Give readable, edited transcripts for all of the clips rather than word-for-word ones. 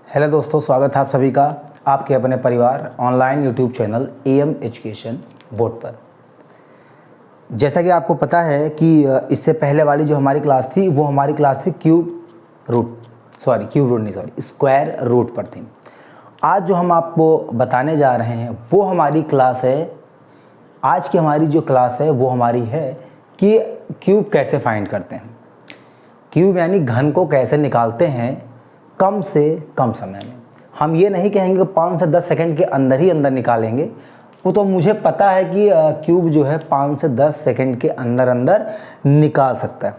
Hello दोस्तों, स्वागत है आप सभी का आपके अपने परिवार online YouTube channel M education board पर। जैसा कि आपको पता है कि इससे पहले वाली जो हमारी क्लास थी वो हमारी क्लास थी स्क्वायर रूट पर थी। आज जो हम आपको बताने जा रहे हैं वो हमारी क्लास है, आज की हमारी जो क्लास है वो हमारी है कि क्यूब कैसे फाइंड करते हैं। क्यूब यानी घन को कैसे निकालते हैं कम से कम समय में। हम ये नहीं कहेंगे 5 से 10 सेकंड के अंदर ही अंदर निकालेंगे, वो तो मुझे पता है कि क्यूब जो है 5 से 10 सेकंड के अंदर अंदर निकाल सकता है।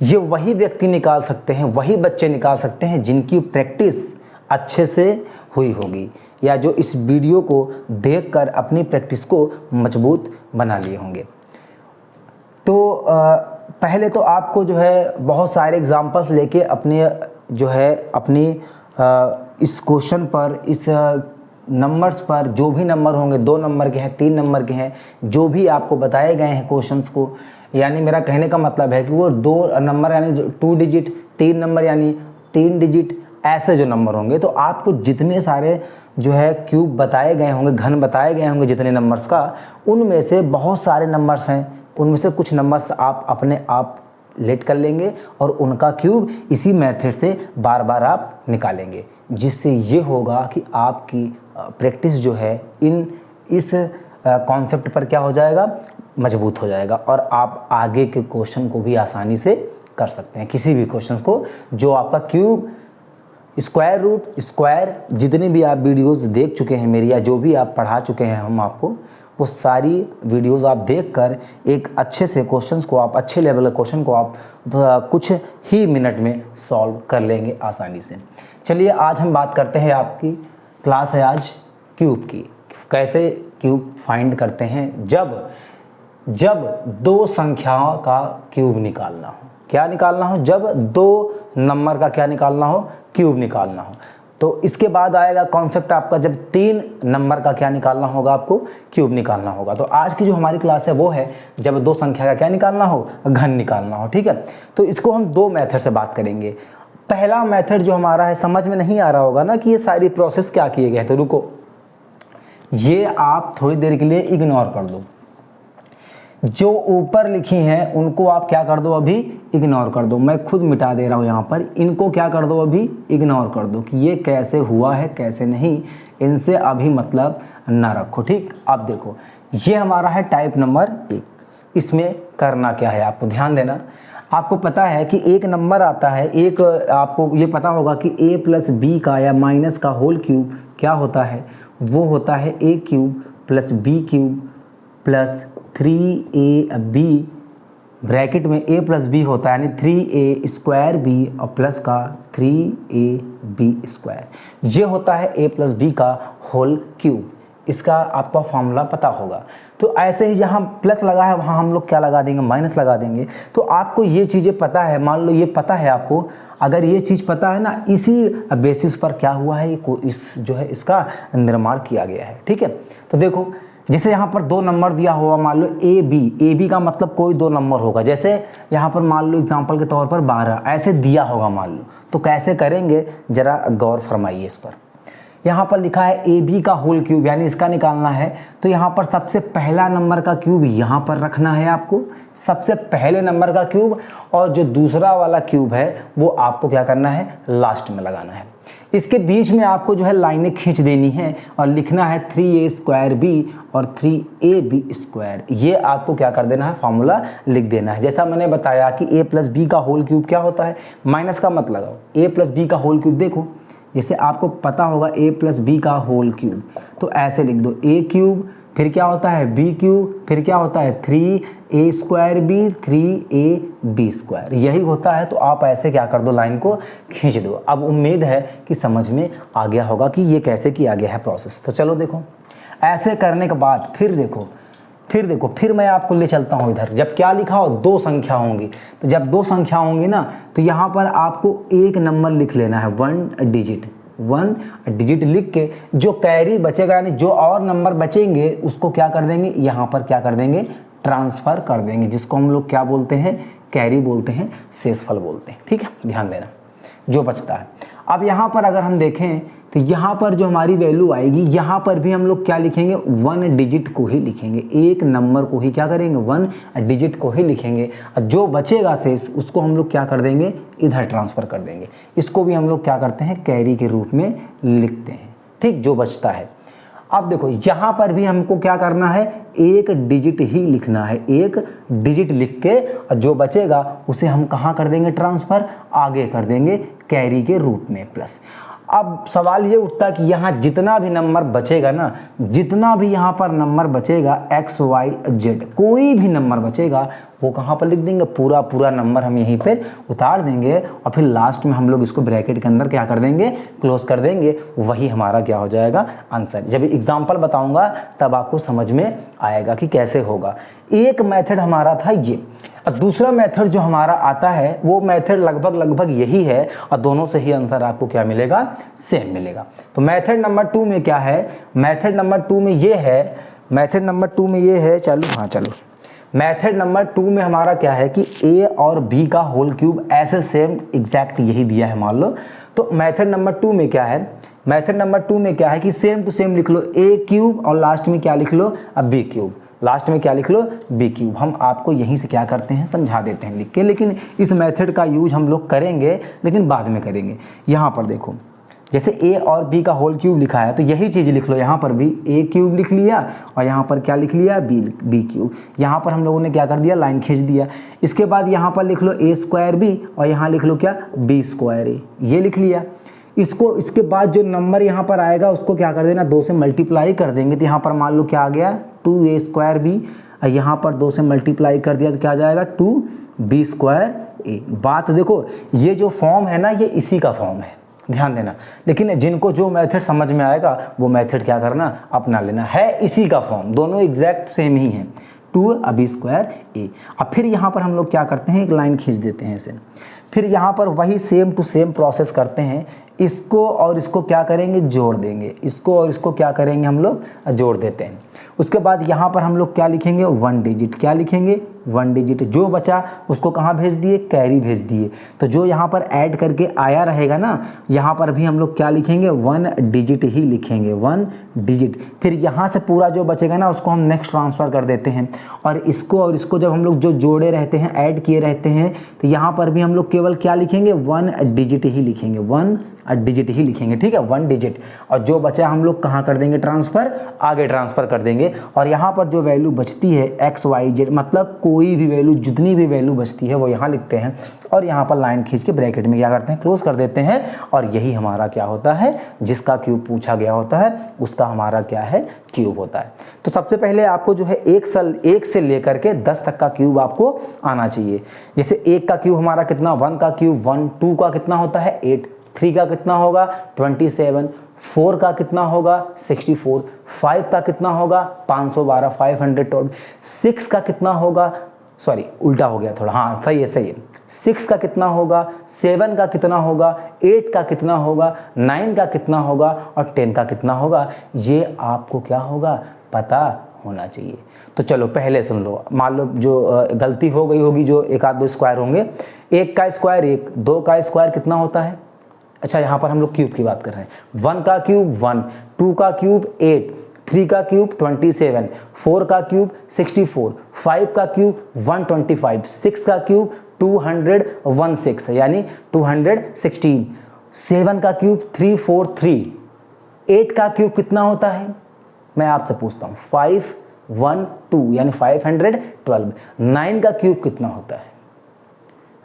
ये वही व्यक्ति निकाल सकते हैं, वही बच्चे निकाल सकते हैं जिनकी प्रैक्टिस अच्छे से हुई होगी या जो इस वीडियो को देखकर अपनी प्रैक्टिस को मजबूत बना लिए होंगे। तो पहले तो आपको जो है बहुत सारे एग्जाम्पल्स लेके अपनी इस क्वेश्चन पर, इस नंबर्स पर, जो भी नंबर होंगे, 2 नंबर के हैं, 3 नंबर के हैं, जो भी आपको बताए गए हैं क्वेश्चंस को, यानी मेरा कहने का मतलब है कि वो 2 नंबर यानी 2 डिजिट, 3 नंबर यानी 3 डिजिट, ऐसे जो नंबर होंगे तो आपको जितने सारे जो है क्यूब बताए गए होंगे, घन बताए गए होंगे जितने नंबर्स का, उनमें से बहुत सारे नंबर्स हैं, उनमें से कुछ नंबर्स आप अपने आप लेट कर लेंगे और उनका क्यूब इसी मेथड से बार बार आप निकालेंगे, जिससे ये होगा कि आपकी प्रैक्टिस जो है इस कॉन्सेप्ट पर क्या हो जाएगा, मजबूत हो जाएगा और आप आगे के क्वेश्चन को भी आसानी से कर सकते हैं। किसी भी क्वेश्चन को जो आपका क्यूब, स्क्वायर रूट, स्क्वायर, जितनी भी आप वीडियोस देख चुके हैं मेरी या जो भी आप पढ़ा चुके हैं हम आपको, वो सारी वीडियोस आप देखकर एक अच्छे से क्वेश्चंस को आप, अच्छे लेवल के क्वेश्चन को आप कुछ ही मिनट में सॉल्व कर लेंगे आसानी से। चलिए आज हम बात करते हैं, आपकी क्लास है आज क्यूब की। कैसे क्यूब फाइंड करते हैं जब 2 संख्याओं का क्यूब निकालना हो। क्या निकालना हो? जब 2 नंबर का क्या निकालना हो, क्यूब निकालना हो। तो इसके बाद आएगा कॉन्सेप्ट आपका जब 3 नंबर का क्या निकालना होगा, आपको क्यूब निकालना होगा। तो आज की जो हमारी क्लास है वो है जब 2 संख्या का क्या निकालना हो, घन निकालना हो। ठीक है, तो इसको हम 2 मेथड से बात करेंगे। पहला मेथड जो हमारा है, समझ में नहीं आ रहा होगा ना कि ये सारी प्रोसेस क्या किए गए हैं, तो रुको, ये आप थोड़ी देर के लिए इग्नोर कर दो। जो ऊपर लिखी हैं उनको आप क्या कर दो, अभी इग्नोर कर दो। मैं खुद मिटा दे रहा हूँ यहाँ पर, इनको क्या कर दो, अभी इग्नोर कर दो कि ये कैसे हुआ है कैसे नहीं, इनसे अभी मतलब ना रखो। ठीक, अब देखो ये हमारा है टाइप नंबर 1। इसमें करना क्या है, आपको ध्यान देना। आपको पता है कि एक नंबर आता है, एक आपको ये पता होगा कि a प्लस बी का या माइनस का होल क्यूब क्या होता है, वो होता है a cube plus B cube plus 3ab, bracket में a प्लस बी होता है यानी 3a स्क्वायर बी और प्लस का 3ab स्क्वायर। ये होता है a प्लस बी का होल क्यूब। इसका आपका फॉर्मूला पता होगा। तो ऐसे ही जहाँ प्लस लगा है वहाँ हम लोग क्या लगा देंगे, माइनस लगा देंगे। तो आपको ये चीज़ें पता है, मान लो ये पता है आपको, अगर ये चीज़ पता है ना, इसी बेसिस पर क्या हुआ है, इस जो है इसका निर्माण किया गया है। ठीक है, तो देखो जैसे यहाँ पर 2 नंबर दिया हुआ, मान लो ए बी का मतलब कोई 2 नंबर होगा। जैसे यहाँ पर मान लो एग्जांपल के तौर पर 12 ऐसे दिया होगा मान लो, तो कैसे करेंगे जरा गौर फरमाइए इस पर। यहाँ पर लिखा है ए बी का होल क्यूब यानी इसका निकालना है, तो यहाँ पर सबसे पहला नंबर का क्यूब यहाँ पर रखना है आपको, सबसे पहले नंबर का क्यूब, और जो दूसरा वाला क्यूब है वो आपको क्या करना है, लास्ट में लगाना है। इसके बीच में आपको जो है लाइनें खींच देनी है और लिखना है 3a स्क्वायर बी और 3ab स्क्वायर। ये आपको क्या कर देना है, फार्मूला लिख देना है। जैसा मैंने बताया कि a प्लस बी का होल क्यूब क्या होता है, माइनस का मत लगाओ, a प्लस बी का होल क्यूब देखो, जैसे आपको पता होगा a प्लस बी का होल क्यूब, तो ऐसे लिख दो a क्यूब, फिर क्या होता है b क्यूब, फिर क्या होता है 3a square B 3ab square, यही होता है। तो आप ऐसे क्या कर दो, लाइन को खींच दो। अब उम्मीद है कि समझ में आ गया होगा कि ये कैसे किया गया है प्रोसेस। तो चलो देखो, ऐसे करने के बाद फिर मैं आपको ले चलता हूँ इधर। जब क्या लिखा हो, 2 संख्या होंगी, तो जब 2 संख्या होंगी ना, तो यहाँ पर आपको एक नंबर लिख लेना है, 1 डिजिट लिख के जो कैरी बचेगा यानी जो और नंबर बचेंगे उसको क्या कर देंगे, यहाँ पर क्या कर देंगे, ट्रांसफ़र कर देंगे, जिसको हम लोग क्या बोलते हैं, कैरी बोलते हैं, शेषफल बोलते हैं। ठीक है, ध्यान देना जो बचता है। अब यहाँ पर अगर हम देखें तो यहाँ पर जो हमारी वैल्यू आएगी, यहाँ पर भी हम लोग क्या लिखेंगे, 1 डिजिट को ही लिखेंगे, एक नंबर को ही क्या करेंगे, 1 डिजिट को ही लिखेंगे। और जो बचेगा शेष उसको हम लोग क्या कर देंगे, इधर ट्रांसफ़र कर देंगे। इसको भी हम लोग क्या करते हैं, कैरी के रूप में लिखते हैं, ठीक, जो बचता है। अब देखो यहाँ पर भी हमको क्या करना है, एक डिजिट ही लिखना है, एक डिजिट लिख के और जो बचेगा उसे हम कहाँ कर देंगे, ट्रांसफ़र आगे कर देंगे कैरी के रूप में प्लस। अब सवाल ये उठता है कि यहाँ जितना भी नंबर बचेगा ना, जितना भी यहाँ पर नंबर बचेगा x y z, कोई भी नंबर बचेगा वो कहाँ पर लिख देंगे, पूरा पूरा नंबर हम यहीं पर उतार देंगे और फिर लास्ट में हम लोग इसको ब्रैकेट के अंदर क्या कर देंगे, क्लोज कर देंगे। वही हमारा क्या हो जाएगा, आंसर। जब एग्जाम्पल बताऊंगा तब आपको समझ में आएगा कि कैसे होगा। एक मेथड हमारा था ये, और दूसरा मेथड जो हमारा आता है वो मेथड लगभग यही है, और दोनों से ही आंसर आपको क्या मिलेगा, सेम मिलेगा। तो मेथड नंबर 2 में क्या है, मेथड नंबर 2 में ये है, मेथड नंबर 2 में ये है, चलो मेथड नंबर 2 में हमारा क्या है कि a और b का होल क्यूब ऐसे सेम एग्जैक्ट यही दिया है मान लो। तो मेथड नंबर 2 में क्या है, मेथड नंबर 2 में क्या है कि सेम टू सेम लिख लो a क्यूब और लास्ट में क्या लिख लो, अब b क्यूब, लास्ट में क्या लिख लो, b क्यूब। हम आपको यहीं से क्या करते हैं, समझा देते हैं लिख के, लेकिन इस मेथड का यूज हम लोग करेंगे लेकिन बाद में करेंगे। यहाँ पर देखो जैसे a और b का होल क्यूब लिखा है तो यही चीज़ लिख लो, यहाँ पर भी a क्यूब लिख लिया और यहाँ पर क्या लिख लिया, b क्यूब। यहाँ पर हम लोगों ने क्या कर दिया, लाइन खींच दिया। इसके बाद यहाँ पर लिख लो a स्क्वायर b और यहाँ लिख लो क्या, b स्क्वायर a, ये लिख लिया। इसको इसके बाद जो नंबर यहाँ पर आएगा उसको क्या कर देना, 2 से मल्टीप्लाई कर देंगे। तो यहाँ पर मान लो क्या आ गया, 2a स्क्वायर b, और यहाँ पर 2 से मल्टीप्लाई कर दिया तो क्या आ जाएगा, 2b स्क्वायर a। बात देखो, ये जो फॉर्म है ना ये इसी का फॉर्म है, ध्यान देना। लेकिन जिनको जो मेथड समझ में आएगा वो मेथड क्या करना, अपना लेना, है इसी का फॉर्म, दोनों एग्जैक्ट सेम ही हैं, 2b स्क्वायर a। अब फिर यहाँ पर हम लोग क्या करते हैं, एक लाइन खींच देते हैं इसे। फिर यहाँ पर वही सेम टू सेम प्रोसेस करते हैं, इसको और इसको क्या करेंगे, जोड़ देंगे, इसको और इसको क्या करेंगे, हम लोग जोड़ देते हैं। उसके बाद यहाँ पर हम लोग क्या लिखेंगे, 1 डिजिट, क्या लिखेंगे, 1 डिजिट। जो बचा उसको कहाँ भेज दिए, कैरी भेज दिए। तो जो यहाँ पर ऐड करके आया रहेगा ना, यहाँ पर भी हम लोग क्या लिखेंगे, 1 डिजिट ही लिखेंगे, 1 डिजिट। फिर यहाँ से पूरा जो बचेगा ना उसको हम नेक्स्ट ट्रांसफ़र कर देते हैं, और इसको जब हम लोग जो जोड़े रहते हैं, ऐड किए रहते हैं, तो यहाँ पर भी हम लोग केवल क्या लिखेंगे, 1 डिजिट ही लिखेंगे, 1 डिजिट ही लिखेंगे, ठीक है, 1 डिजिट। और जो बचा हम लोग कहाँ कर देंगे, ट्रांसफ़र, आगे ट्रांसफ़र कर देंगे। और यहाँ पर जो वैल्यू बचती है x y z, मतलब कोई भी वैल्यू, जितनी भी वैल्यू बचती है वो यहाँ लिखते हैं, और यहाँ पर लाइन खींच के ब्रैकेट में क्या करते हैं, क्लोज कर देते हैं। और यही हमारा क्या होता है, जिसका क्यूब पूछा गया होता है उसका हमारा क्या है, क्यूब होता है। तो सबसे पहले आपको जो है 1 से लेकर के 10 तक का क्यूब आपको आना चाहिए। जैसे 1 का क्यूब हमारा कितना, 1 का क्यूब 1, 2 का कितना होता है 8, 3 का कितना होगा 27, 4 का कितना होगा 64, 5 का कितना होगा 512, 512, 6 का कितना होगा, सॉरी उल्टा हो गया थोड़ा, हाँ सही है, 6 का कितना होगा, 7 का कितना होगा, 8 का कितना होगा, 9 का कितना होगा, और 10 का कितना होगा, ये आपको क्या होगा, पता होना चाहिए। तो चलो पहले सुन लो, मान लो जो गलती हो गई होगी, जो 1-2 स्क्वायर होंगे, 1 का स्क्वायर 1, 2 का स्क्वायर कितना होता है, अच्छा यहाँ पर हम लोग क्यूब की बात कर रहे हैं, 1 का क्यूब 1, 2 का क्यूब 8, 3 का क्यूब 27, 4 का क्यूब 64, 5 का क्यूब 125, 6 का क्यूब 216 यानी 216, 7 का क्यूब 343, 8 का क्यूब कितना होता है, मैं आपसे पूछता हूँ 512 यानी 512, 9 का क्यूब कितना होता है,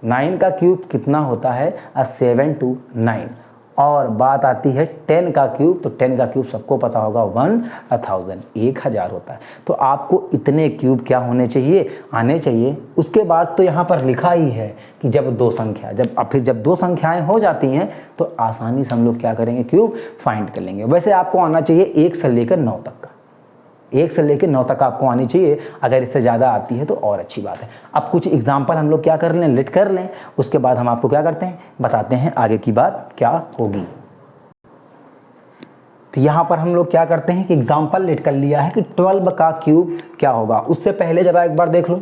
9 का क्यूब कितना होता है 7 to 9, और बात आती है 10 का क्यूब, तो 10 का क्यूब सबको पता होगा 1000, 1000 होता है। तो आपको इतने क्यूब क्या होने चाहिए, आने चाहिए। उसके बाद तो यहाँ पर लिखा ही है कि जब 2 संख्या, जब 2 संख्याएं हो जाती हैं तो आसानी से हम लोग क्या करेंगे, क्यूब फाइंड कर लेंगे। वैसे आपको आना चाहिए 1 से लेकर 9 तक का, 1 से लेकर 9 तक आपको आनी चाहिए। अगर इससे ज़्यादा आती है तो और अच्छी बात है। अब कुछ एग्जाम्पल हम लोग क्या कर लें, लिट कर लें, उसके बाद हम आपको क्या करते हैं, बताते हैं आगे की बात क्या होगी। तो यहाँ पर हम लोग क्या करते हैं कि एग्जाम्पल लिट कर लिया है कि 12 का क्यूब क्या होगा। उससे पहले ज़रा एक बार देख लो,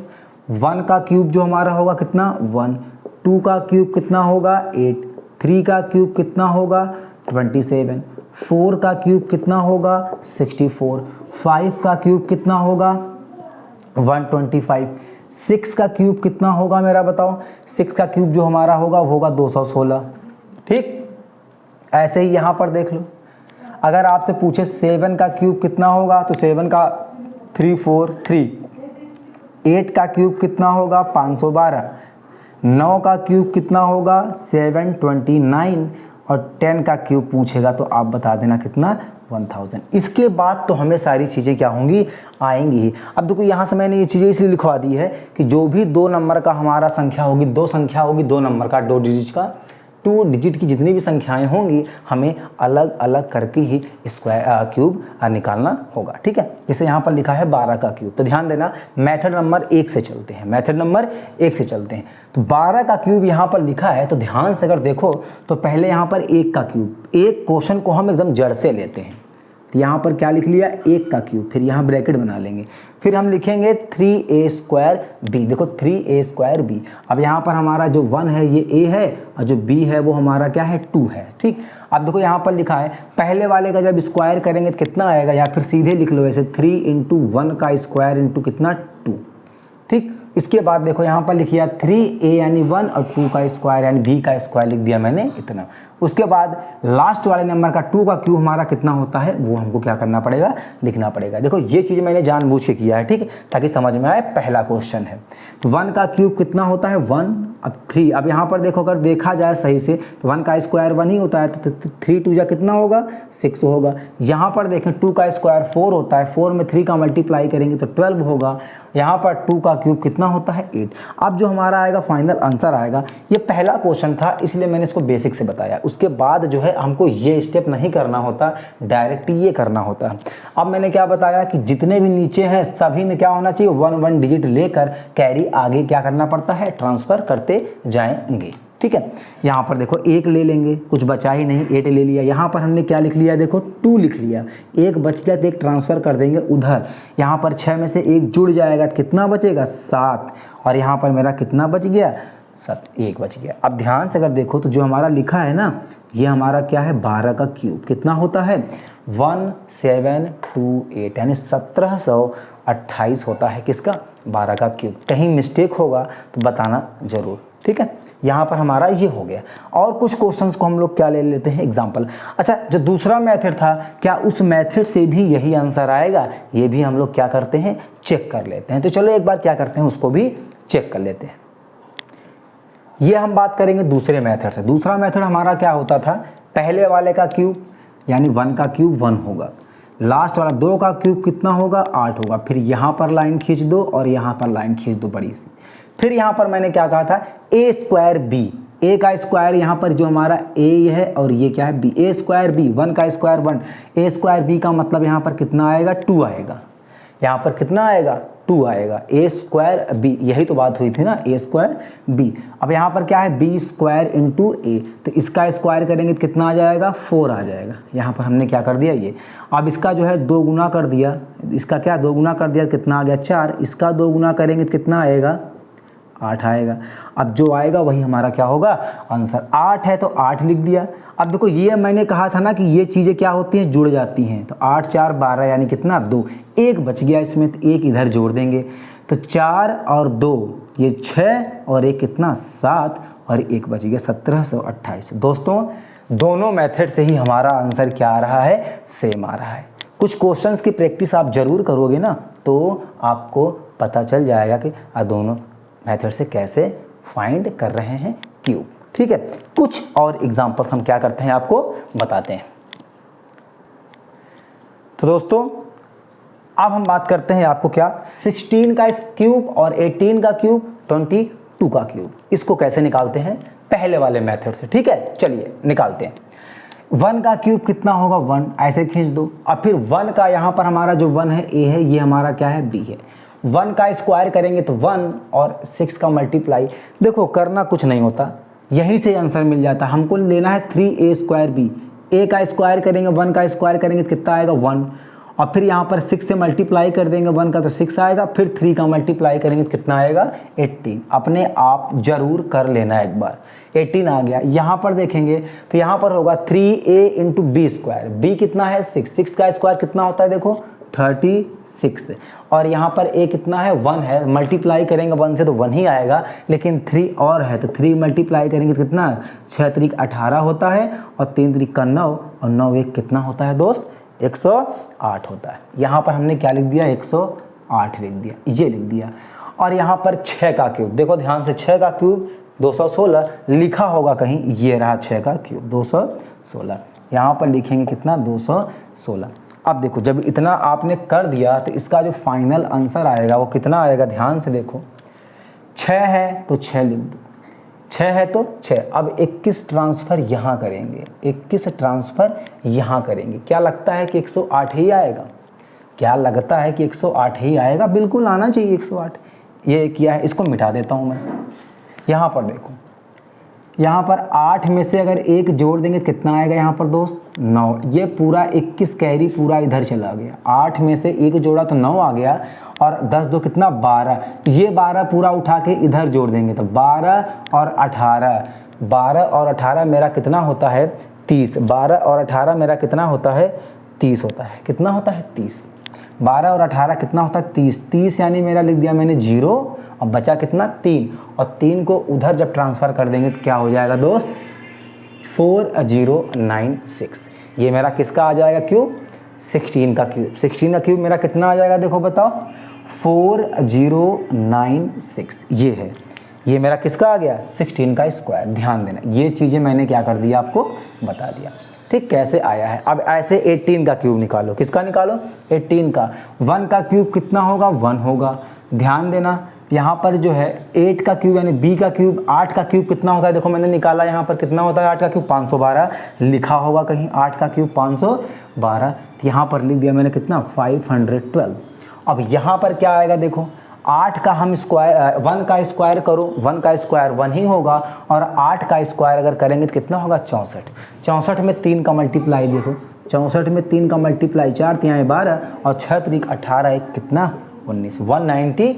1 का क्यूब जो हमारा होगा कितना 1, 2 का क्यूब कितना होगा 8, 3 का क्यूब कितना होगा 27, 4 का क्यूब कितना होगा 64, 5 का क्यूब कितना होगा 125, 6 का क्यूब कितना होगा मेरा बताओ, 6 का क्यूब जो हमारा होगा वो होगा 216। ठीक, ऐसे ही यहाँ पर देख लो, अगर आपसे पूछे 7 का क्यूब कितना होगा तो 7 का 343, 8 का क्यूब कितना होगा 512, 9 का क्यूब कितना होगा 729 और 10 का क्यूब पूछेगा तो आप बता देना कितना 1000। इसके बाद तो हमें सारी चीज़ें क्या होंगी, आएंगी ही। अब देखो यहाँ से मैंने ये चीज़ें इसलिए लिखवा दी है कि जो भी 2 नंबर का हमारा संख्या होगी, 2 संख्या होगी 2 नंबर का, 2 डिजिट का, 2 डिजिट की जितनी भी संख्याएं होंगी हमें अलग अलग करके ही स्क्वायर क्यूब निकालना होगा। ठीक है, जैसे यहाँ पर लिखा है 12 का क्यूब, तो ध्यान देना मेथड नंबर 1 से चलते हैं, मेथड नंबर 1 से चलते हैं। तो 12 का क्यूब यहाँ पर लिखा है तो ध्यान से अगर देखो तो पहले यहाँ पर 1 का क्यूब, एक क्वेश्चन को हम एकदम जड़ से लेते हैं, तो यहाँ पर क्या लिख लिया 1 का क्यूब, फिर यहाँ ब्रैकेट बना लेंगे, फिर हम लिखेंगे 3a² b। देखो 3a² b, अब यहाँ पर हमारा जो 1 है ये a है और जो b है वो हमारा क्या है 2 है। ठीक, अब देखो यहाँ पर लिखा है पहले वाले का जब स्क्वायर करेंगे तो कितना आएगा, या फिर सीधे लिख लो ऐसे 3 × 1 का स्क्वायर इंटू कितना 2। ठीक, इसके बाद देखो यहाँ पर लिखिए 3a यानी 1 और 2 का स्क्वायर यानी b का स्क्वायर लिख दिया मैंने इतना। उसके बाद लास्ट वाले नंबर का 2 का क्यूब हमारा कितना होता है वो हमको क्या करना पड़ेगा, लिखना पड़ेगा। देखो ये चीज़ मैंने जानबूझ के किया है, ठीक, ताकि समझ में आए, पहला क्वेश्चन है। तो 1 का क्यूब कितना होता है 1, अब 3, अब यहाँ पर देखो अगर देखा जाए सही से तो 1 का स्क्वायर 1 ही होता है, तो 3 2 जा कितना होगा 6 होगा। यहाँ पर देखें 2 का स्क्वायर 4 होता है, 4 में 3 का मल्टीप्लाई करेंगे तो 12 होगा। यहाँ पर 2 का क्यूब कितना होता है 8। अब जो हमारा आएगा फाइनल आंसर आएगा, ये पहला क्वेश्चन था इसलिए मैंने इसको बेसिक से बताया। उसके बाद जो है हमको ये स्टेप नहीं करना होता, डायरेक्ट ये करना होता है। अब मैंने क्या बताया कि जितने भी नीचे हैं सभी में क्या होना चाहिए 1 डिजिट लेकर कैरी आगे क्या करना पड़ता है, ट्रांसफ़र करते जाएंगे। ठीक है, यहाँ पर देखो 1 ले लेंगे, कुछ बचा ही नहीं, 8 ले लिया। यहाँ पर हमने क्या लिख लिया, देखो 2 लिख लिया, 1 बच गया तो 1 ट्रांसफ़र कर देंगे उधर। यहाँ पर 6 में से 1 जुड़ जाएगा तो कितना बचेगा 7, और यहाँ पर मेरा कितना बच गया 1 बच गया। अब ध्यान से अगर देखो तो जो हमारा लिखा है ना, ये हमारा क्या है 12 का क्यूब कितना होता है 1728 यानी 1728 होता है किसका 12 का क्यूब। कहीं मिस्टेक होगा तो बताना ज़रूर। ठीक है, यहाँ पर हमारा ये हो गया। और कुछ क्वेश्चंस को हम लोग क्या ले लेते हैं एग्जाम्पल। अच्छा, जो दूसरा मेथड था क्या उस मेथड से भी यही आंसर आएगा, ये भी हम लोग क्या करते हैं चेक कर लेते हैं। तो चलो एक बार क्या करते हैं उसको भी चेक कर लेते हैं। ये हम बात करेंगे दूसरे मेथड से। दूसरा मेथड हमारा क्या होता था, पहले वाले का क्यूब यानी 1 का क्यूब 1 होगा, लास्ट वाला 2 का क्यूब कितना होगा 8 होगा, फिर यहाँ पर लाइन खींच दो और यहाँ पर लाइन खींच दो बड़ी सी। फिर यहाँ पर मैंने क्या कहा था a² b, a का स्क्वायर यहाँ पर जो हमारा a है और ये क्या है b, a² b, 1 का स्क्वायर 1, a² b का मतलब यहाँ पर कितना आएगा 2 आएगा, यहाँ पर कितना आएगा 2 आएगा, a² b, यही तो बात हुई थी ना a² b। अब यहाँ पर क्या है b² × a, तो इसका स्क्वायर करेंगे तो कितना आ जाएगा 4 आ जाएगा। यहाँ पर हमने क्या कर दिया ये, अब इसका जो है 2 गुना कर दिया, इसका क्या 2 गुना कर दिया कितना आ गया 4, इसका 2 गुना करेंगे तो कितना आएगा 8 आएगा। अब जो आएगा वही हमारा क्या होगा आंसर। 8 है तो 8 लिख दिया। अब देखो ये मैंने कहा था ना कि ये चीज़ें क्या होती हैं जुड़ जाती हैं, तो 8 4 12 यानी कितना 2, 1 बच गया इसमें तो 1 इधर जोड़ देंगे, तो 4 और 2 ये 6 और 1 कितना 7 और 1 बच गया 1728। दोस्तों दोनों मेथड से ही हमारा आंसर क्या आ रहा है सेम आ रहा है। कुछ क्वेश्चंस की प्रैक्टिस आप ज़रूर करोगे ना तो आपको पता चल जाएगा कि दोनों मेथड से कैसे फाइंड कर रहे हैं क्यूब। ठीक है, कुछ और एग्जांपल्स हम क्या करते हैं आपको बताते हैं। तो दोस्तों अब हम बात करते हैं आपको क्या 16 का क्यूब और 18 का क्यूब 22 का क्यूब, इसको कैसे निकालते हैं पहले वाले मेथड से। ठीक है, चलिए निकालते हैं। 1 का क्यूब कितना होगा 1, ऐसे खींच दो। अब फिर 1 का यहाँ पर हमारा जो 1 है a है, ये हमारा क्या है b है। 1 का स्क्वायर करेंगे तो 1 और 6 का मल्टीप्लाई, देखो करना कुछ नहीं होता, यहीं से आंसर मिल जाता है। हमको लेना है 3a² b, a का स्क्वायर करेंगे 1 का स्क्वायर करेंगे तो कितना आएगा 1, और फिर यहाँ पर 6 से मल्टीप्लाई कर देंगे 1 का तो 6 आएगा, फिर 3 का मल्टीप्लाई करेंगे तो कितना आएगा 18। अपने आप जरूर कर लेना एक बार। 18 आ गया। यहाँ पर देखेंगे तो यहाँ पर होगा 3a into B square. B कितना है 6, 6 का स्क्वायर कितना होता है देखो 36, और यहाँ पर a कितना है 1 है, मल्टीप्लाई करेंगे 1 से तो 1 ही आएगा, लेकिन 3 और है तो 3 मल्टीप्लाई करेंगे तो कितना 6 त्रिक 18 होता है, और 3 त्रिक का 9, और 9 एक कितना होता है दोस्त 108 होता है। यहाँ पर हमने क्या लिख दिया 108 लिख दिया, ये लिख दिया। और यहाँ पर 6 का क्यूब देखो ध्यान से, 6 का क्यूब 216 लिखा होगा कहीं, ये रहा 6 का क्यूब 216, यहाँ पर लिखेंगे कितना 216। अब देखो जब इतना आपने कर दिया तो इसका जो फाइनल आंसर आएगा वो कितना आएगा, ध्यान से देखो 6 है तो 6 लिख दो, 6 है तो 6। अब 21 ट्रांसफ़र यहाँ करेंगे, 21 ट्रांसफ़र यहाँ करेंगे, क्या लगता है कि 108 ही आएगा? क्या लगता है कि 108 ही आएगा? बिल्कुल आना चाहिए 108। ये किया है, इसको मिटा देता हूँ मैं। यहाँ पर देखो, यहाँ पर 8 में से अगर 1 जोड़ देंगे तो कितना आएगा यहाँ पर दोस्त 9। ये पूरा 21 कैरी पूरा इधर चला गया, 8 में से 1 जोड़ा तो 9 आ गया, और 10 दो कितना 12, ये 12 पूरा उठा के इधर जोड़ देंगे तो 12 और 18, 12 और 18 मेरा कितना होता है 30, 12 और 18 मेरा कितना होता है 30 होता है, कितना होता है 30, 12 और 18 कितना होता है 30, 30 यानी मेरा लिख दिया मैंने 0, और बचा कितना 3, और 3 को उधर जब ट्रांसफ़र कर देंगे तो क्या हो जाएगा दोस्त 4096। ये मेरा किसका आ जाएगा क्यूब 16 का क्यूब। 16 का क्यूब मेरा कितना आ जाएगा देखो बताओ 4096, ये है, ये मेरा किसका आ गया 16 का स्क्वायर। ध्यान देना, ये चीज़ें मैंने क्या कर दिया आपको बता दिया, ठीक कैसे आया है। अब ऐसे 18 का क्यूब निकालो, किसका निकालो 18 का। 1 का क्यूब कितना होगा 1 होगा। ध्यान देना यहाँ पर जो है 8 का क्यूब यानी b का क्यूब, 8 का क्यूब कितना होता है देखो मैंने निकाला, यहाँ पर कितना होता है 8 का क्यूब 512 लिखा होगा कहीं, 8 का क्यूब 512, तो यहाँ पर लिख दिया मैंने कितना 512। अब यहाँ पर क्या आएगा देखो 8 का हम स्क्वायर 1 का स्क्वायर करो, 1 का स्क्वायर 1 ही होगा, और 8 का स्क्वायर अगर करेंगे तो कितना होगा 64। 64 में 3 का मल्टीप्लाई देखो, 64 में 3 का मल्टीप्लाई 4 तिहाई 12, और 6 त्रिक 18 एक कितना 19, 192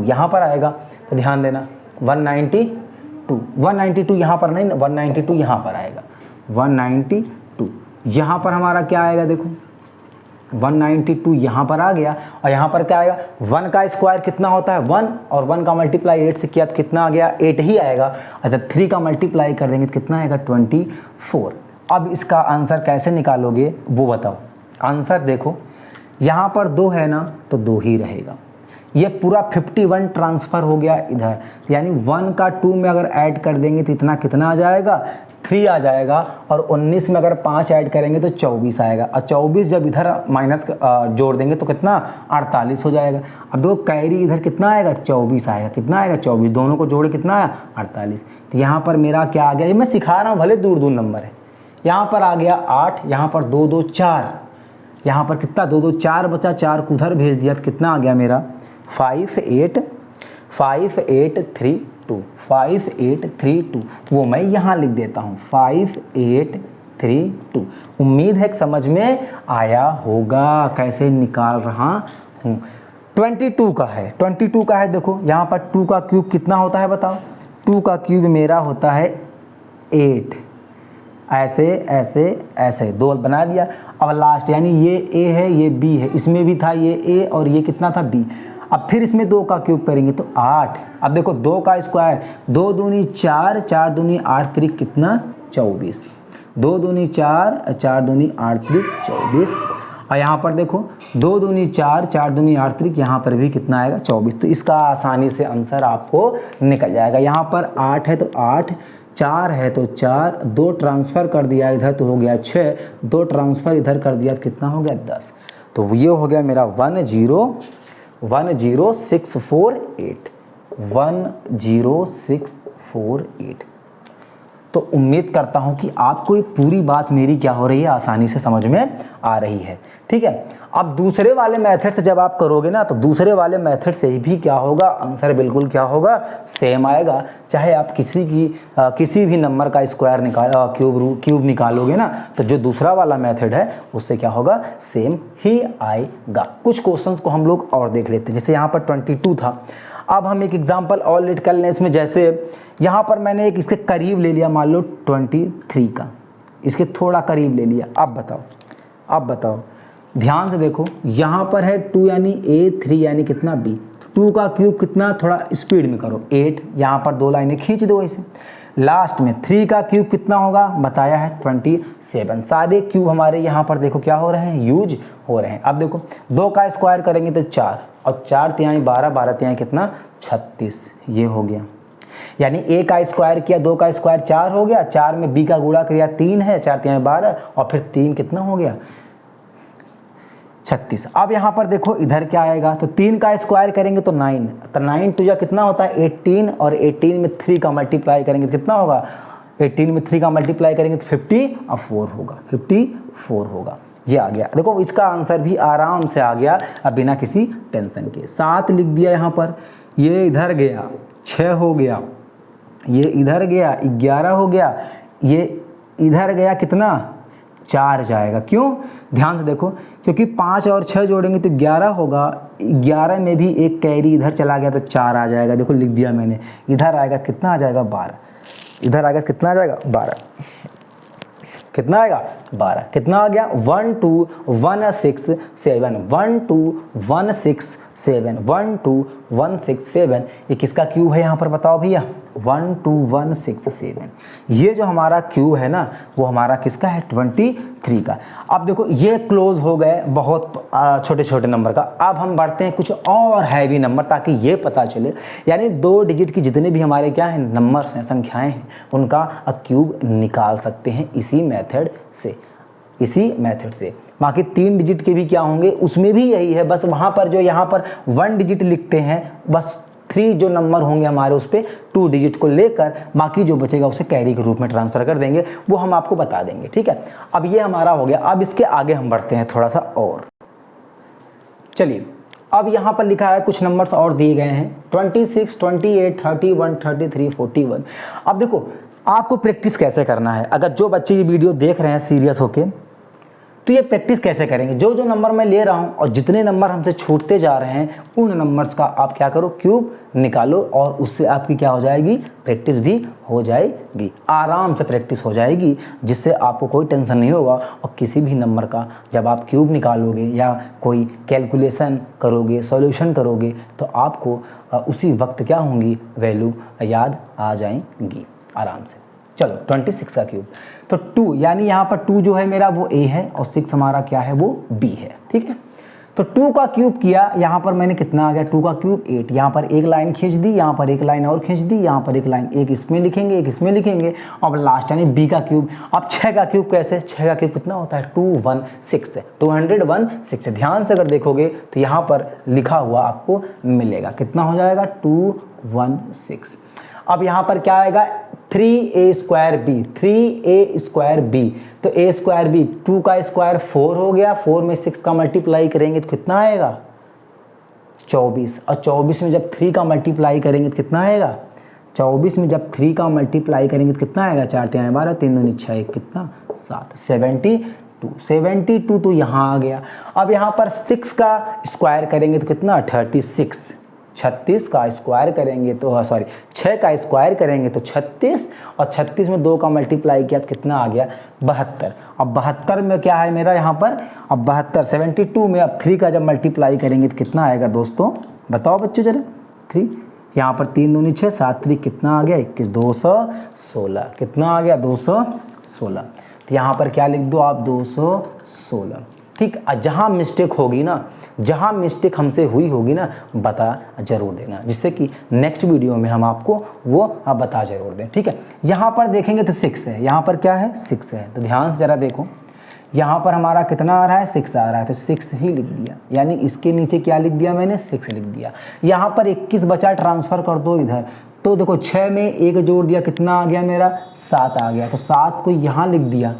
यहाँ पर आएगा। तो ध्यान देना 192 यहाँ पर नहीं, 192 यहाँ पर आएगा, 192 यहाँ पर हमारा क्या आएगा देखो 192 यहाँ पर आ गया, और यहाँ पर क्या आएगा 1 का स्क्वायर कितना होता है 1, और 1 का मल्टीप्लाई 8 से किया तो कितना आ गया 8 ही आएगा। अच्छा 3 का मल्टीप्लाई कर देंगे तो कितना आएगा 24। अब इसका आंसर कैसे निकालोगे वो बताओ। आंसर देखो यहाँ पर 2 है ना तो 2 ही रहेगा, ये पूरा 51 ट्रांसफ़र हो गया इधर, यानी 1 का 2 में अगर ऐड कर देंगे तो इतना कितना आ जाएगा 3 आ जाएगा, और 19 में अगर 5 ऐड करेंगे तो 24 आएगा, और 24 जब इधर माइनस जोड़ देंगे तो कितना 48 हो जाएगा। अब देखो कैरी इधर कितना आएगा 24 आएगा, कितना आएगा 24, दोनों को जोड़े कितना आया 48। तो यहाँ पर मेरा क्या आ गया, ये मैं सिखा रहा हूँ भले दूर दूर नंबर है, यहाँ पर आ गया 8, यहाँ पर 2 2 4, यहाँ पर कितना 2 2 4 बचा, 4 को उधर भेज दिया तो कितना आ गया मेरा 5832, वो मैं यहाँ लिख देता हूँ 5832। उम्मीद है कि समझ में आया होगा कैसे निकाल रहा हूँ। 22 का है, 22 का है देखो यहाँ पर 2 का क्यूब कितना होता है बताओ, 2 का क्यूब मेरा होता है 8, ऐसे ऐसे ऐसे 2 बना दिया। अब लास्ट यानी ये a है ये b है, इसमें भी था ये a और ये कितना था b, अब फिर इसमें 2 का क्यूब करेंगे तो 8। अब देखो 2 का स्क्वायर 2 दूनी 4, 4 दूनी 8 त्रिक कितना 24, 2 दूनी 4, 4 दूनी 8 त्रिक 24, और यहाँ पर देखो 2 दूनी 4, 4 दूनी 8 त्रिक, यहाँ पर भी कितना आएगा 24। तो इसका आसानी से आंसर आपको निकल जाएगा। यहाँ पर 8 है तो 8, 4 है तो 4, 2 ट्रांसफ़र कर दिया इधर तो हो गया 6, 2 ट्रांसफ़र इधर कर दिया तो कितना हो गया 10। तो ये हो गया मेरा 10648। तो उम्मीद करता हूँ कि आपको ये पूरी बात मेरी क्या हो रही है, आसानी से समझ में आ रही है। ठीक है, अब दूसरे वाले मेथड से जब आप करोगे ना, तो दूसरे वाले मेथड से भी क्या होगा, आंसर बिल्कुल क्या होगा, सेम आएगा। चाहे आप किसी भी नंबर का स्क्वायर क्यूब निकालोगे ना, तो जो दूसरा वाला मेथड है उससे क्या होगा, सेम ही आएगा। कुछ क्वेश्चंस को हम लोग और देख लेते हैं। जैसे यहाँ पर 22 था, अब हम एक एग्जांपल और लेट कर लें इसमें। जैसे यहाँ पर मैंने एक इसके करीब ले लिया, मान लो 23 का, इसके थोड़ा करीब ले लिया। अब बताओ ध्यान से देखो, यहाँ पर है 2 यानी A, 3 यानी कितना B। 2 का क्यूब कितना, थोड़ा स्पीड में करो, 8। यहाँ पर 2 लाइनें खींच दो ऐसे। लास्ट में 3 का क्यूब कितना होगा, बताया है 27। सारे क्यूब हमारे यहाँ पर देखो क्या हो रहे हैं, यूज हो रहे हैं। अब देखो 2 का स्क्वायर करेंगे तो 4, और 4 तिहाई 12, 12 तिहाई कितना, 36। ये हो गया, यानी A का स्क्वायर किया, 2 का स्क्वायर 4 हो गया, 4 में B का गुणा किया 3 है, 4 तिहाई 12, और फिर 3 कितना हो गया, 36। अब यहाँ पर देखो इधर क्या आएगा, तो 3 का स्क्वायर करेंगे तो 9, तो 9 टू या कितना होता है 18, और 18 में 3 का मल्टीप्लाई करेंगे तो कितना होगा, 18 में 3 का मल्टीप्लाई करेंगे तो 54 होगा, 54 होगा। ये आ गया। देखो इसका आंसर भी आराम से आ गया, अब बिना किसी टेंशन के। 7 लिख दिया यहाँ पर, ये इधर गया 6 हो गया, ये इधर गया 11 हो गया, ये इधर गया कितना, 4 जाएगा। क्यों, ध्यान से देखो, क्योंकि 5 और 6 जोड़ेंगे तो 11 होगा, 11 में भी एक कैरी इधर चला गया तो 4 आ जाएगा। देखो लिख दिया मैंने, इधर आएगा तो कितना आ जाएगा, 12, इधर आएगा कितना आ जाएगा, 12, कितना आएगा, 12। कितना आ गया, 1 2 1 6 7, 1 2 1 6 7, 1 2 1 6 7। ये किसका क्यूब है यहाँ पर बताओ भैया, 1 2 1 6 7। ये जो हमारा क्यूब है ना, वो हमारा किसका है, 23 का। अब देखो ये क्लोज हो गए बहुत छोटे छोटे नंबर का। अब हम बढ़ते हैं कुछ और हैवी नंबर, ताकि ये पता चले, यानी 2 डिजिट की जितने भी हमारे क्या हैं, नंबर्स हैं, संख्याएं हैं, उनका क्यूब निकाल सकते हैं इसी मेथड से। बाकी 3 डिजिट के भी क्या होंगे, उसमें भी यही है, बस वहाँ पर जो यहाँ पर 1 डिजिट लिखते हैं, बस 3 जो नंबर होंगे हमारे उस पर 2 डिजिट को लेकर बाकी जो बचेगा उसे कैरी के रूप में ट्रांसफ़र कर देंगे, वो हम आपको बता देंगे। ठीक है, अब ये हमारा हो गया। अब इसके आगे हम बढ़ते हैं थोड़ा सा और। चलिए, अब यहाँ पर लिखा है कुछ नंबर्स और दिए गए हैं, 26 28 31 33 41। अब देखो आपको प्रैक्टिस कैसे करना है। अगर जो बच्चे ये वीडियो देख रहे हैं सीरियस होके, तो ये प्रैक्टिस कैसे करेंगे, जो जो नंबर मैं ले रहा हूँ और जितने नंबर हमसे छूटते जा रहे हैं, उन नंबर्स का आप क्या करो, क्यूब निकालो, और उससे आपकी क्या हो जाएगी, प्रैक्टिस भी हो जाएगी, आराम से प्रैक्टिस हो जाएगी, जिससे आपको कोई टेंशन नहीं होगा। और किसी भी नंबर का जब आप क्यूब निकालोगे या कोई कैलकुलेशन करोगे, सॉल्यूशन करोगे, तो आपको उसी वक्त क्या होंगी, वैल्यू याद आ जाएंगी आराम से। चलो 26 का क्यूब, तो 2 यानी यहाँ पर 2 जो है मेरा वो A है, और 6 हमारा क्या है, वो B है। ठीक है, तो 2 का क्यूब किया, यहाँ पर मैंने कितना आ गया, 2 का क्यूब 8। यहाँ पर एक लाइन खींच दी, यहाँ पर एक लाइन और खींच दी, यहाँ पर एक लाइन, एक इसमें लिखेंगे, एक इसमें लिखेंगे, और लास्ट यानी B का क्यूब। अब 6 का क्यूब कैसे, 6 का क्यूब कितना होता है, 216, 216। ध्यान से अगर देखोगे तो यहाँ पर लिखा हुआ आपको मिलेगा, कितना हो जाएगा, 216। अब यहाँ पर क्या आएगा, 3a square b, 3a square b, तो a स्क्वायर b, 2 का स्क्वायर 4 हो गया, 4 में 6 का मल्टीप्लाई करेंगे तो कितना आएगा, 24, और 24 में जब 3 का मल्टीप्लाई करेंगे तो कितना आएगा, 24 में जब 3 का मल्टीप्लाई करेंगे तो कितना आएगा, 4 तिहाई 12, 3 दूनी 6, कितना 7, 72 तो यहाँ आ गया। अब यहाँ पर 6 का स्क्वायर करेंगे तो कितना, 36, 36 का स्क्वायर करेंगे तो 6 का स्क्वायर करेंगे तो 36, और 36 में 2 का मल्टीप्लाई किया तो कितना आ गया, 72। अब 72 में क्या है मेरा यहाँ पर, अब 72, 72 में अब 3 का जब मल्टीप्लाई करेंगे तो कितना आएगा दोस्तों, बताओ बच्चों जरा, 3, यहाँ पर 3 दूनी 6, 7 3 कितना आ गया, 21, 216, कितना आ गया, 216। तो यहाँ पर क्या लिख दो आप, 216। ठीक, जहाँ मिस्टेक होगी ना, जहाँ मिस्टेक हमसे हुई होगी ना, बता जरूर देना, जिससे कि नेक्स्ट वीडियो में हम आपको वो बता जरूर दें। ठीक है, यहाँ पर देखेंगे तो 6 है, यहाँ पर क्या है, 6 है, तो ध्यान से ज़रा देखो, यहाँ पर हमारा कितना आ रहा है 6 आ रहा है, तो 6 ही लिख दिया, यानी इसके नीचे क्या लिख दिया मैंने 6 लिख दिया। यहाँ पर 21 बचा, ट्रांसफ़र कर दो इधर, तो देखो 6 में 1 जोड़ दिया, कितना आ गया मेरा 7 आ गया, तो 7 को यहाँ लिख दिया,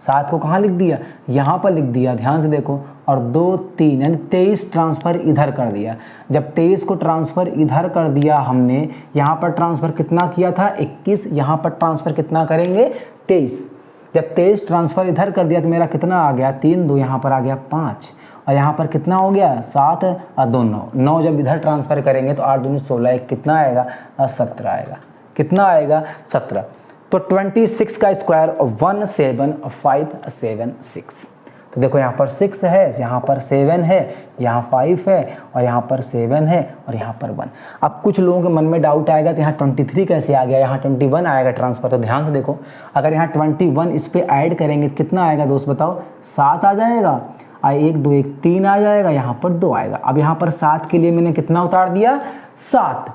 7 को कहाँ लिख दिया, यहाँ पर लिख दिया, ध्यान से देखो, और 2 3 यानी 23 ट्रांसफ़र इधर कर दिया। जब 23 को ट्रांसफ़र इधर कर दिया हमने, यहाँ पर ट्रांसफ़र कितना किया था 21, यहाँ पर ट्रांसफ़र कितना करेंगे 23। जब 23 ट्रांसफ़र इधर कर दिया तो मेरा कितना आ गया 3 2, यहाँ पर आ गया 5, और यहाँ पर कितना हो गया 7 और 2 9, 9 जब इधर ट्रांसफ़र करेंगे तो 8 2 16, कितना आएगा 17 आएगा, कितना आएगा 17। तो 26 का स्क्वायर 17576। तो देखो यहाँ पर 6 है, यहाँ पर 7 है, यहाँ 5 है, और यहाँ पर 7 है, और यहाँ पर 1। अब कुछ लोगों के मन में डाउट आएगा तो यहाँ 23 कैसे आ गया, यहाँ 21 आएगा ट्रांसफ़र। तो ध्यान से देखो, अगर यहाँ 21 इस पर ऐड करेंगे तो कितना आएगा दोस्त बताओ, 7 आ जाएगा, 1 2 1 3 आ जाएगा, यहाँ पर 2 आएगा। अब यहाँ पर 7 के लिए मैंने कितना उतार दिया 7,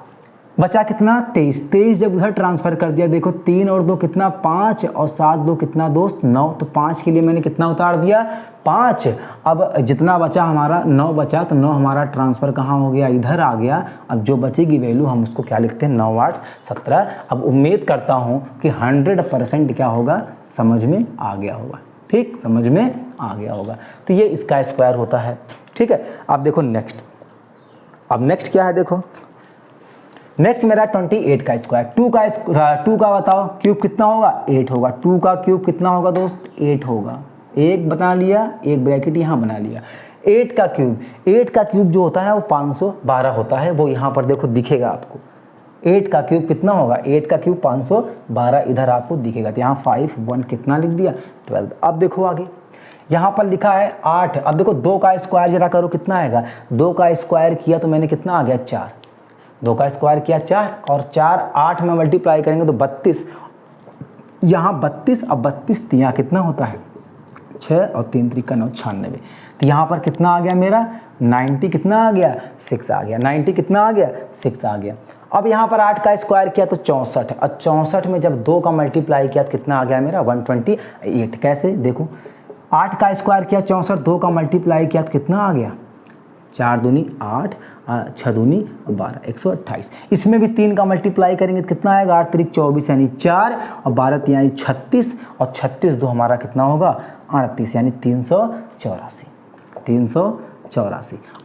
बचा कितना 23, 23 जब उधर ट्रांसफ़र कर दिया, देखो 3 और 2 कितना 5, और 7 2 कितना दोस्त 9, तो 5 के लिए मैंने कितना उतार दिया 5। अब जितना बचा हमारा 9 बचा, तो 9 हमारा ट्रांसफ़र कहाँ हो गया, इधर आ गया। अब जो बचेगी वैल्यू हम उसको क्या लिखते हैं 9 8 17। अब उम्मीद करता हूँ कि 100% क्या होगा समझ में आ गया होगा, ठीक, समझ में आ गया होगा। तो ये इसका स्क्वायर होता है, ठीक है। अब देखो नेक्स्ट, अब नेक्स्ट क्या है देखो, नेक्स्ट मेरा 28 का स्क्वायर, 2 का बताओ क्यूब कितना होगा 8 होगा, 2 का क्यूब कितना होगा दोस्त 8 होगा, एक बना लिया, एक ब्रैकेट यहाँ बना लिया। 8 का क्यूब जो होता है ना वो 512 होता है, वो यहाँ पर देखो दिखेगा आपको। 8 का क्यूब कितना होगा, 8 का क्यूब 512 इधर आपको दिखेगा, तो यहाँ 5 1 कितना लिख दिया 12। अब देखो आगे यहाँ पर लिखा है 8। अब देखो 2 का स्क्वायर जरा करो कितना आएगा, 2 का स्क्वायर किया तो मैंने कितना आ गया 4, 2 का स्क्वायर किया 4, और 4 8 में मल्टीप्लाई करेंगे तो 32, यहाँ 32, अब 32 तिया कितना होता है 6, और 3 3 का 9 96। तो यहाँ पर कितना आ गया मेरा 90, कितना आ गया 6 आ गया, 90 कितना आ गया 6 आ गया। अब यहाँ पर 8 का स्क्वायर किया तो 64, और 64 में जब 2 का मल्टीप्लाई किया तो कितना आ गया मेरा 128। कैसे देखो, 8 का स्क्वायर किया 64, 2 का मल्टीप्लाई किया तो कितना आ गया 4 दूनी 8, 6 दूनी 12, 128। इसमें भी 3 का मल्टीप्लाई करेंगे तो कितना आएगा 8 3 24 यानी 4, और 12 यानी 36, और 36 दो हमारा कितना होगा 38 यानी 384।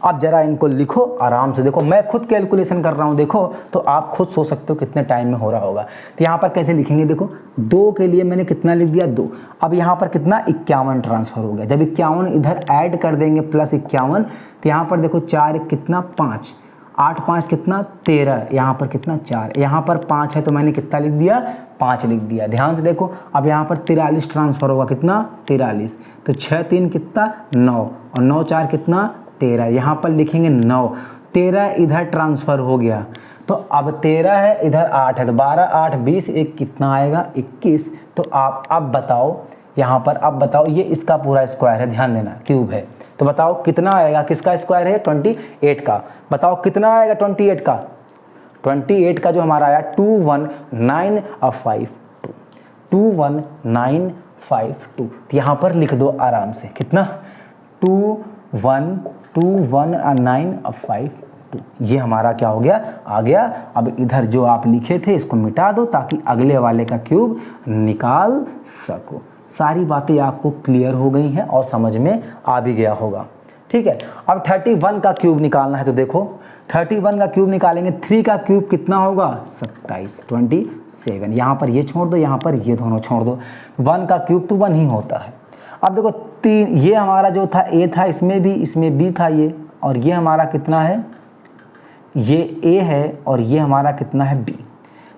अब जरा इनको लिखो आराम से, देखो मैं खुद कैलकुलेशन कर रहा हूँ, देखो तो आप खुद सोच सकते हो कितने टाइम में हो रहा होगा। तो यहाँ पर कैसे लिखेंगे, देखो 2 के लिए मैंने कितना लिख दिया 2, अब यहाँ पर कितना 51 ट्रांसफ़र हो गया। जब 51 इधर ऐड कर देंगे प्लस 51, तो यहाँ पर देखो 4 कितना 5, 8 5 कितना 13, यहाँ पर कितना 4, यहाँ पर 5 है तो मैंने कितना लिख दिया 5 लिख दिया। ध्यान से देखो, अब यहाँ पर 43 ट्रांसफ़र होगा, कितना 43, तो 6 3 कितना 9, और 9 4 कितना 13, यहाँ पर लिखेंगे 9, 13 इधर ट्रांसफ़र हो गया, तो अब 13 है इधर 8 है, तो 12 8 20 1 कितना आएगा 21। तो आप अब बताओ यहाँ पर, अब बताओ ये इसका पूरा स्क्वायर है, ध्यान देना क्यूब है, तो बताओ कितना आएगा, किसका स्क्वायर है 28 का, बताओ कितना आएगा 28 का, 28 का जो हमारा आया 21952, 21952। तो यहाँ पर लिख दो आराम से, कितना 21952, ये हमारा क्या हो गया आ गया। अब इधर जो आप लिखे थे इसको मिटा दो ताकि अगले वाले का क्यूब निकाल सको। सारी बातें आपको क्लियर हो गई हैं और समझ में आ भी गया होगा, ठीक है। अब 31 का क्यूब निकालना है, तो देखो 31 का क्यूब निकालेंगे, 3 का क्यूब कितना होगा 27 27, यहाँ पर ये छोड़ दो, यहाँ पर ये दोनों छोड़ दो, 1 का क्यूब तो 1 ही होता है। अब देखो 3, ये हमारा जो था ए था, इसमें बी था ये, और ये हमारा कितना है, ये ए है, और ये हमारा कितना है बी।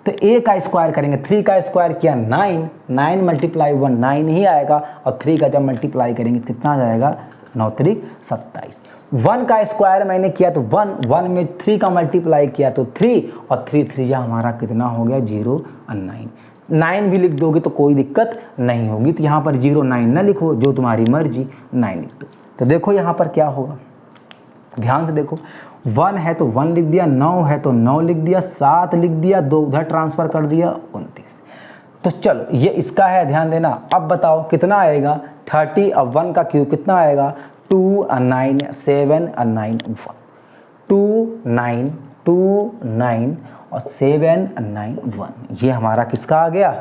तो ए का स्क्वायर करेंगे, 3 का स्क्वायर किया 9, 9 मल्टीप्लाई 1 9 ही आएगा, और 3 का जब मल्टीप्लाई करेंगे कितना आ जाएगा 9 3 27। 1 का स्क्वायर मैंने किया तो 1 में 3 का मल्टीप्लाई किया तो 3, और 3 3 जा हमारा कितना हो गया 0 और 9, 9 भी लिख दोगे तो कोई दिक्कत नहीं होगी। तो यहाँ पर 0 9 ना लिखो, जो तुम्हारी मर्जी 9 लिख दो। तो देखो यहाँ पर क्या होगा, ध्यान से देखो, 1 है तो 1 लिख दिया, 9 है तो 9 लिख दिया, 7 लिख दिया, 2 उधर ट्रांसफ़र कर दिया 29, तो चलो ये इसका है, ध्यान देना। अब बताओ कितना आएगा 30, अब 1 का क्यूब कितना आएगा 2 9 7 9 1, 2 9 2 9 और 7 9 1, ये हमारा किसका आ गया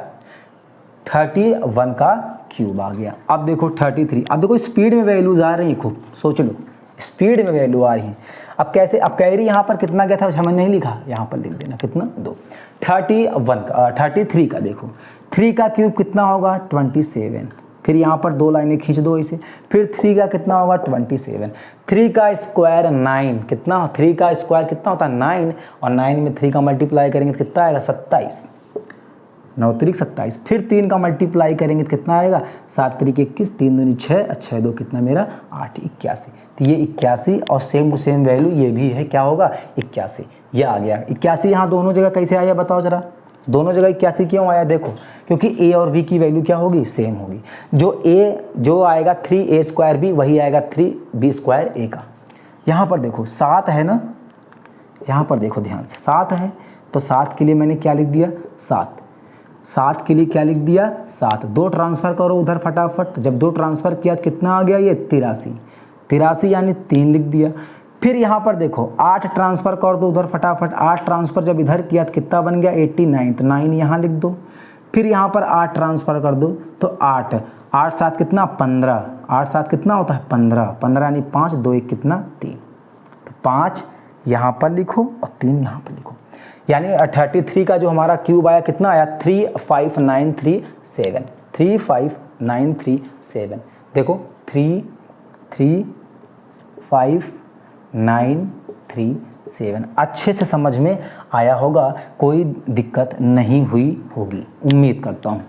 31 का क्यूब आ गया। अब देखो 33, अब देखो स्पीड में वैल्यूज आ रही हैं, खूब सोच लो स्पीड में वैल्यू आ रही है। अब कैसे, अब कैरी यहाँ पर कितना गया था हमने नहीं लिखा, यहाँ पर लिख देना कितना 2, 31 का 33 का देखो 3 का क्यूब कितना होगा 27, फिर यहाँ पर 2 लाइनें खींच दो इसे, फिर 3 का कितना होगा 27, 3 का स्क्वायर 9 कितना, 3 का स्क्वायर कितना होता है 9, और 9 में 3 का मल्टीप्लाई करेंगे तो कितना आएगा 27, 9 3 27, फिर 3 का मल्टीप्लाई करेंगे तो कितना आएगा 7 3 21, 3 दूनी 6, 6 2 कितना मेरा 8 81, तो ये 81 और सेम टू सेम वैल्यू ये भी है, क्या होगा 81, ये आ गया 81। यहाँ दोनों जगह कैसे आया बताओ जरा, दोनों जगह 81 क्यों आया, देखो क्योंकि a और b की वैल्यू क्या होगी सेम होगी, जो आएगा 3a स्क्वायर b वही आएगा 3b स्क्वायर a का। यहाँ पर देखो 7 है ना, यहाँ पर देखो ध्यान से 7 है, तो 7 के लिए मैंने क्या लिख दिया 7 के लिए क्या लिख दिया 7, 2 ट्रांसफ़र करो उधर फटाफट, जब 2 ट्रांसफ़र किया तो कितना आ गया ये 83 यानी 3 लिख दिया। फिर यहाँ पर देखो 8 ट्रांसफ़र कर दो उधर फटाफट, 8 ट्रांसफ़र जब इधर किया तो कितना बन गया 89, तो 9 यहाँ लिख दो। फिर यहाँ पर 8 ट्रांसफ़र कर दो तो 8 7 कितना 15, 8 7 कितना होता है 15, 15 यानी 5 2 1 कितना 3, तो 5 यहाँ पर लिखो और 3 यहाँ पर लिखो, यानी 33 का जो हमारा क्यूब आया कितना आया 35937, 35937, देखो 35937, अच्छे से समझ में आया होगा, कोई दिक्कत नहीं हुई होगी उम्मीद करता हूँ।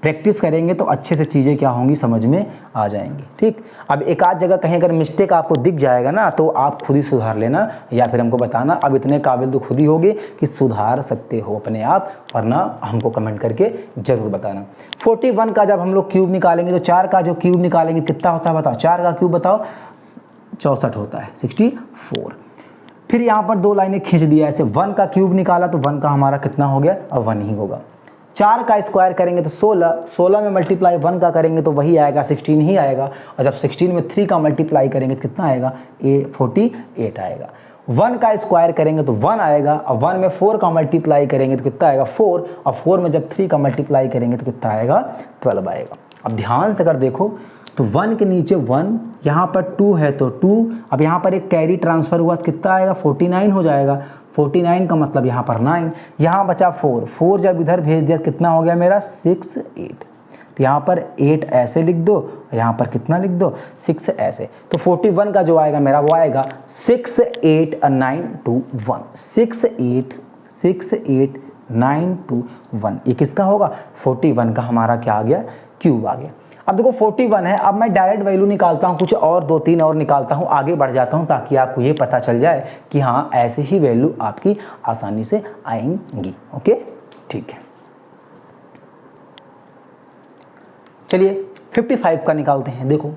प्रैक्टिस करेंगे तो अच्छे से चीज़ें क्या होंगी समझ में आ जाएंगी। ठीक, अब एक आध जगह कहीं अगर मिस्टेक आपको दिख जाएगा ना तो आप खुद ही सुधार लेना या फिर हमको बताना। अब इतने काबिल तो खुद ही होगे कि सुधार सकते हो अपने आप, वरना हमको कमेंट करके ज़रूर बताना। 41 का जब हम लोग क्यूब निकालेंगे तो 4 का जो क्यूब निकालेंगे कितना होता है बताओ, 4 का क्यूब बताओ 64 होता है 64। फिर यहाँ पर 2 लाइनें खींच दिया ऐसे, 1 का क्यूब निकाला तो 1 का हमारा कितना हो गया, अब 1 ही होगा। 4 का स्क्वायर करेंगे तो 16, 16 में मल्टीप्लाई 1 का करेंगे तो वही आएगा 16 ही आएगा, और जब 16 में 3 का मल्टीप्लाई करेंगे तो कितना आएगा 48 आएगा। 1 का स्क्वायर करेंगे तो 1 आएगा, और 1 में 4 का मल्टीप्लाई करेंगे तो कितना आएगा 4, और 4 में जब 3 का मल्टीप्लाई करेंगे तो कितना आएगा 12 आएगा। अब ध्यान से अगर देखो तो 1 के नीचे 1, यहाँ पर 2 है तो 2, अब यहाँ पर एक कैरी ट्रांसफ़र हुआ तो कितना आएगा 49 हो जाएगा, 49 का मतलब यहाँ पर 9, यहाँ बचा 4, 4 जब इधर भेज दिया कितना हो गया मेरा 6 8, तो यहाँ पर 8 ऐसे लिख दो, यहाँ पर कितना लिख दो 6 ऐसे, तो 41 का जो आएगा मेरा वो आएगा 68921, 68921, ये किसका होगा 41 का हमारा क्या आ गया क्यूब आ गया। अब देखो 41 है, अब मैं डायरेक्ट वैल्यू निकालता हूँ, कुछ और 2-3 और निकालता हूँ, आगे बढ़ जाता हूँ ताकि आपको ये पता चल जाए कि हाँ ऐसे ही वैल्यू आपकी आसानी से आएंगी। ओके ठीक है, चलिए 55 का निकालते हैं। देखो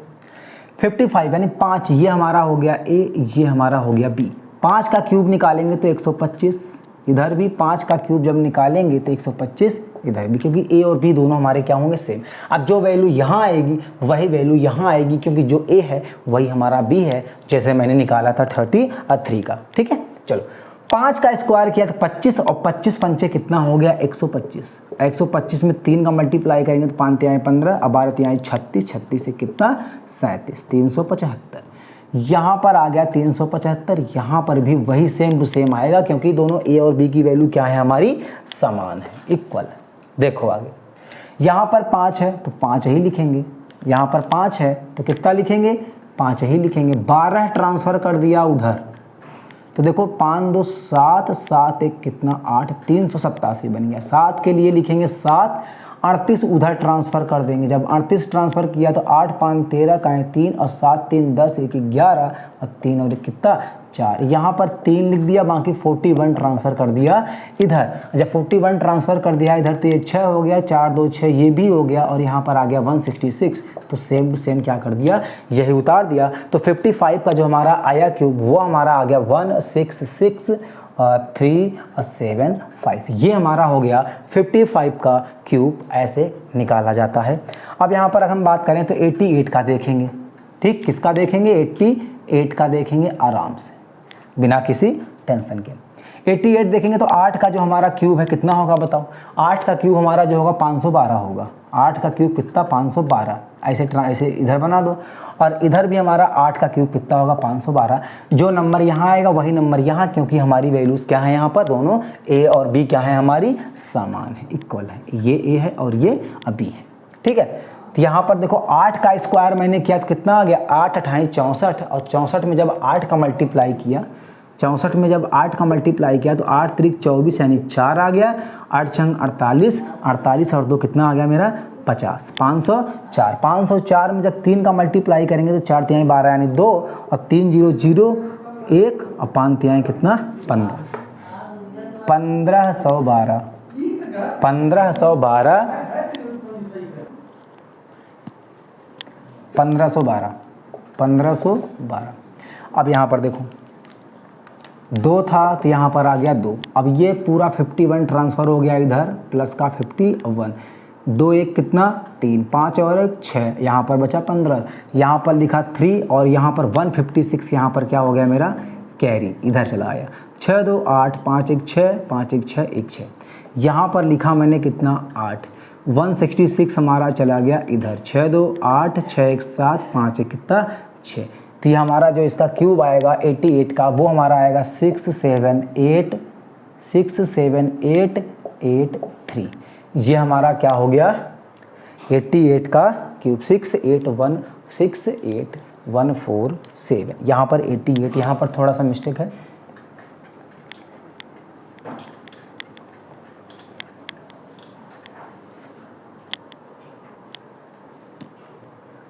55 यानी 5, ये हमारा हो गया ए, ये हमारा हो गया बी। 5 का क्यूब निकालेंगे तो 125, इधर भी 5 का क्यूब जब निकालेंगे तो 125 इधर भी, क्योंकि ए और बी दोनों हमारे क्या होंगे सेम। अब जो वैल्यू यहाँ आएगी वही वैल्यू यहाँ आएगी, क्योंकि जो ए है वही हमारा बी है, जैसे मैंने निकाला था 33 का। ठीक है, चलो 5 का स्क्वायर किया तो 25, और 25 पंचे कितना हो गया 125, 125 में 3 का मल्टीप्लाई करेंगे तो 5 तिहाई 15, अब 12 तिहाई 36, 36 से कितना 37, 375, यहाँ पर आ गया 375, यहाँ पर भी वही सेम टू सेम आएगा, क्योंकि दोनों ए और बी की वैल्यू क्या है हमारी समान है, इक्वल है। देखो आगे, यहाँ पर 5 है तो 5 ही लिखेंगे, यहाँ पर 5 है तो कितना लिखेंगे 5 ही लिखेंगे। 12 ट्रांसफ़र कर दिया उधर तो देखो 5 2 7, 7 1 कितना 8, 387 बन गया। 7 के लिए लिखेंगे 7, 38 उधर ट्रांसफ़र कर देंगे, जब 38 ट्रांसफ़र किया तो 8 5 13 का 3, और 7 3 10 1 11, और 3 और 1 कितना 4, यहाँ पर 3 लिख दिया, बाकी 41 ट्रांसफ़र कर दिया इधर। जब 41 ट्रांसफ़र कर दिया इधर तो ये 6 हो गया, 4 2 6 ये भी हो गया, और यहाँ पर आ गया 166, तो सेम टू सेम क्या कर दिया यही उतार दिया। तो 55 का जो हमारा आया क्यूब वो हमारा आ गया 166, 375। ये हमारा हो गया 55 का क्यूब ऐसे निकाला जाता है। अब यहाँ पर अगर हम बात करें तो 88 का देखेंगे, ठीक, किसका देखेंगे, 88 का देखेंगे आराम से बिना किसी टेंशन के। 88 देखेंगे तो 8 का जो हमारा क्यूब है कितना होगा बताओ, 8 का क्यूब हमारा जो होगा 512 होगा। 8 का क्यूब कितना, 512। ऐसे इधर बना दो, और इधर भी हमारा 8 का क्यूब कितना होगा, 512। जो नंबर यहाँ आएगा वही नंबर यहाँ, क्योंकि हमारी वैल्यूज़ क्या है यहाँ पर, दोनों ए और बी क्या है, हमारी समान है, इक्वल है। ये ए है और ये बी है, ठीक है। तो यहाँ पर देखो 8 का स्क्वायर मैंने किया तो कितना आ गया, 8 अठाई 64, और 64 में जब 8 का मल्टीप्लाई किया, 64 में जब 8 का मल्टीप्लाई किया तो 8 त्रिक 24 यानी 4 आ गया, 8 छंग 48, 48 और 2 कितना आ गया मेरा 50, 504। 504 में जब 3 का मल्टीप्लाई करेंगे तो 4 तिहाई 12 यानी 2, और 3 0 0 1 और 5 तिहाई कितना 15, 1512, 1512, 1512, 1512। अब यहाँ पर देखो 2 था तो यहाँ पर आ गया 2। अब ये पूरा 51 ट्रांसफ़र हो गया इधर, प्लस का 51, 2 1 कितना 3, 5 और 1 6, यहाँ पर बचा 15, यहाँ पर लिखा 3 और यहाँ पर 156, यहाँ पर क्या हो गया मेरा कैरी, इधर चला आया। 6 2 8, 5 1 6, 5 1 6 1 6, यहाँ पर लिखा मैंने कितना 8, 166 हमारा चला गया इधर, 6 2 8, 6 1 7, 5 1 कितना 6। तो ये हमारा जो इसका क्यूब आएगा 88 का, वो हमारा आएगा 67883। ये हमारा क्या हो गया 88 का क्यूब, 68147। यहाँ पर 88, यहाँ पर थोड़ा सा मिस्टेक है,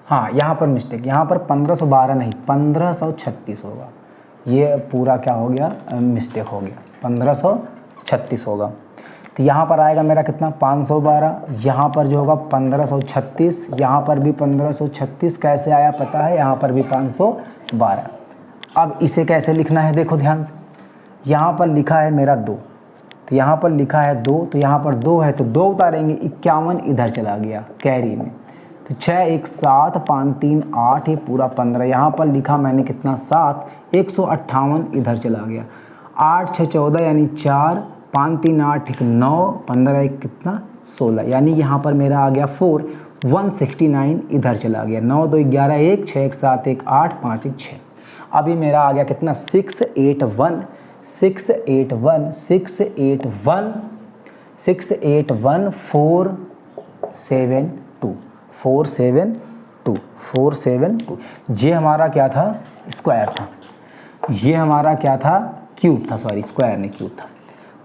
हाँ यहाँ पर मिस्टेक, यहाँ पर 1512 नहीं 1536 होगा। ये पूरा क्या हो गया मिस्टेक हो गया, 1536 होगा। तो यहाँ पर आएगा मेरा कितना 512, यहाँ पर जो होगा 1536, यहाँ पर भी 1536 कैसे आया पता है, यहाँ पर भी 512। अब इसे कैसे लिखना है देखो ध्यान से, यहाँ पर लिखा है मेरा 2, तो यहाँ पर लिखा है 2, तो यहाँ पर 2 है तो 2 उतारेंगे, 51 इधर चला गया कैरी में, तो 6 1 7, 5 3 8, ये पूरा 15, यहाँ पर लिखा मैंने कितना 7, 158 इधर चला गया, 8 6 14 यानी 4, 5 3 8 1 9, 15 1 कितना 16, यानी यहाँ पर मेरा आ गया 4, 169 इधर चला गया, 9 2 11 1, 6 1 7 1 8, 5 1 6। अभी मेरा आ गया कितना 681 472। ये हमारा क्या था स्क्वायर था, ये हमारा क्या था क्यूब था, सॉरी स्क्वायर नहीं क्यूब था।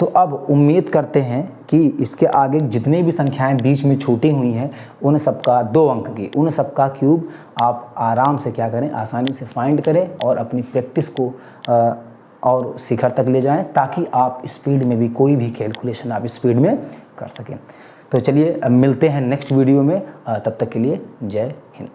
तो अब उम्मीद करते हैं कि इसके आगे जितनी भी संख्याएं बीच में छूटी हुई हैं उन सबका 2 अंक की, उन सबका क्यूब आप आराम से क्या करें, आसानी से फाइंड करें और अपनी प्रैक्टिस को और शिखर तक ले जाएं, ताकि आप स्पीड में भी कोई भी कैलकुलेशन आप स्पीड में कर सकें। तो चलिए अब मिलते हैं नेक्स्ट वीडियो में, तब तक के लिए जय हिंद।